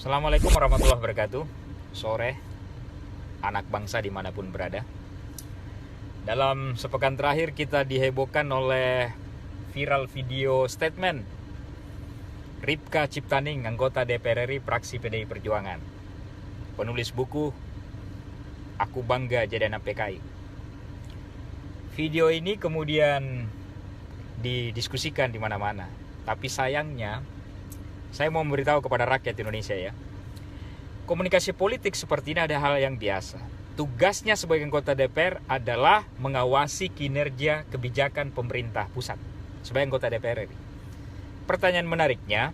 Assalamualaikum warahmatullahi wabarakatuh. Sore, anak bangsa dimanapun berada. Dalam sepekan terakhir kita dihebohkan oleh viral video statement Ripka Ciptaning, anggota DPR RI fraksi PDI Perjuangan, penulis buku Aku Bangga Jadi Anak PKI. Video ini kemudian didiskusikan di mana-mana. Tapi sayangnya, saya mau memberitahu kepada rakyat Indonesia ya, komunikasi politik seperti ini ada hal yang biasa. Tugasnya sebagai anggota DPR adalah mengawasi kinerja kebijakan pemerintah pusat sebagai anggota DPR RI. Pertanyaan menariknya,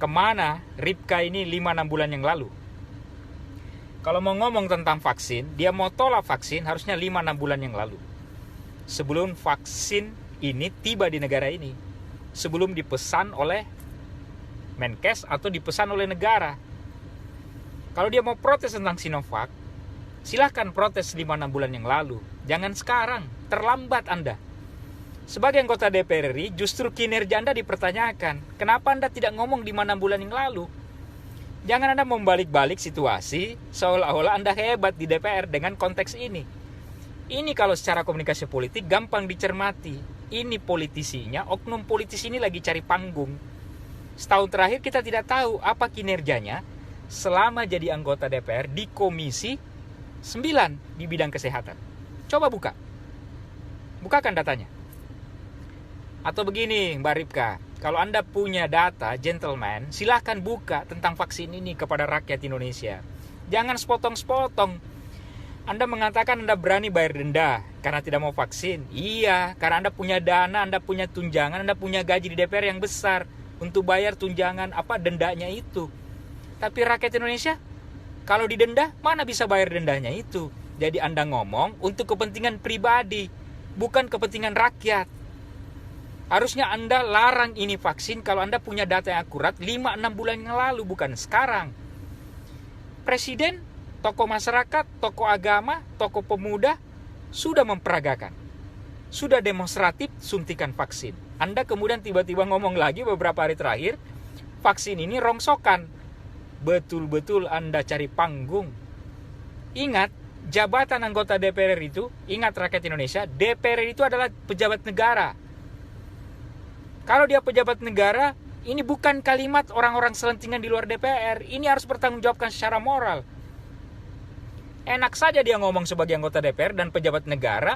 kemana Ripka ini 5-6 bulan yang lalu? Kalau mau ngomong tentang vaksin, dia mau tolak vaksin harusnya 5-6 bulan yang lalu. Sebelum vaksin ini tiba di negara ini. Sebelum dipesan oleh Menkes atau dipesan oleh negara. Kalau dia mau protes tentang Sinovac, silahkan protes 5-6 bulan yang lalu. Jangan sekarang, terlambat Anda. Sebagai anggota DPR RI, justru kinerja Anda dipertanyakan. Kenapa Anda tidak ngomong 5-6 bulan yang lalu? Jangan Anda membalik-balik situasi seolah-olah Anda hebat di DPR dengan konteks ini. Ini kalau secara komunikasi politik gampang dicermati. Ini politisinya, oknum politisi ini lagi cari panggung. Setahun terakhir kita tidak tahu apa kinerjanya selama jadi anggota DPR di Komisi 9 di bidang kesehatan. Coba bukakan datanya. Atau begini Mbak Ripka, kalau Anda punya data, gentleman, silahkan buka tentang vaksin ini kepada rakyat Indonesia. Jangan sepotong-sepotong. Anda mengatakan Anda berani bayar denda karena tidak mau vaksin. Iya, karena Anda punya dana, Anda punya tunjangan, Anda punya gaji di DPR yang besar untuk bayar tunjangan dendanya itu. Tapi rakyat Indonesia kalau didenda mana bisa bayar dendanya itu. Jadi Anda ngomong untuk kepentingan pribadi, bukan kepentingan rakyat. Harusnya Anda larang ini vaksin kalau Anda punya data yang akurat 5-6 bulan yang lalu, bukan sekarang. Presiden, tokoh masyarakat, tokoh agama, tokoh pemuda sudah memperagakan, sudah demonstratif suntikan vaksin. Anda kemudian tiba-tiba ngomong lagi beberapa hari terakhir, vaksin ini rongsokan. Betul-betul Anda cari panggung. Ingat, jabatan anggota DPR itu, ingat rakyat Indonesia, DPR itu adalah pejabat negara. Kalau dia pejabat negara, ini bukan kalimat orang-orang selentingan di luar DPR. Ini harus bertanggungjawabkan secara moral. Enak saja dia ngomong sebagai anggota DPR dan pejabat negara,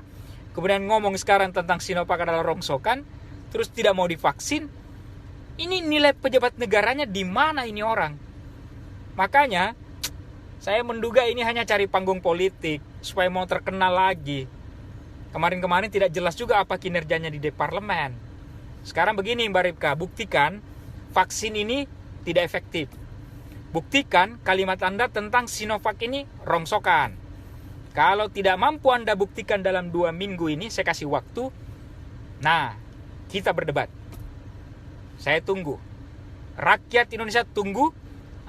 kemudian ngomong sekarang tentang Sinovac adalah rongsokan, terus tidak mau divaksin. Ini nilai pejabat negaranya di mana ini orang? Makanya saya menduga ini hanya cari panggung politik supaya mau terkenal lagi. Kemarin-kemarin tidak jelas juga apa kinerjanya di parlemen. Sekarang begini Mbak Ripka, buktikan vaksin ini tidak efektif. Buktikan kalimat Anda tentang Sinovac ini rongsokan. Kalau tidak mampu Anda buktikan dalam 2 minggu ini, saya kasih waktu. Nah, kita berdebat. Saya tunggu. Rakyat Indonesia tunggu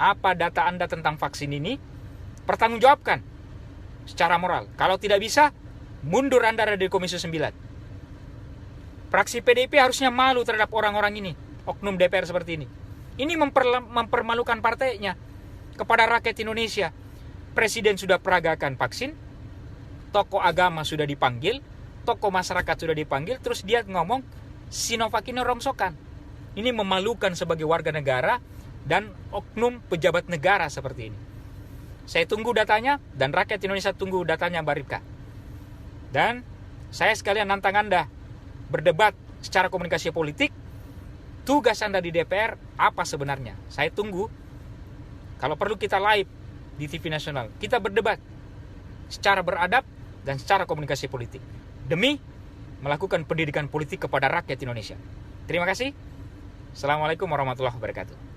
apa data Anda tentang vaksin ini. Pertanggungjawabkan secara moral. Kalau tidak bisa, mundur Anda dari Komisi 9. Fraksi PDIP harusnya malu terhadap orang-orang ini, oknum DPR seperti ini. Ini mempermalukan partainya kepada rakyat Indonesia. Presiden sudah peragakan vaksin, tokoh agama sudah dipanggil, tokoh masyarakat sudah dipanggil, terus dia ngomong Sinovac ini rongsokan. Ini memalukan sebagai warga negara dan oknum pejabat negara seperti ini. Saya tunggu datanya dan rakyat Indonesia tunggu datanya Mbak Ripka. Dan saya sekalian nantang Anda berdebat secara komunikasi politik. Tugas Anda di DPR apa sebenarnya? Saya tunggu. Kalau perlu kita live di TV nasional. Kita berdebat secara beradab dan secara komunikasi politik. Demi melakukan pendidikan politik kepada rakyat Indonesia. Terima kasih. Assalamualaikum warahmatullahi wabarakatuh.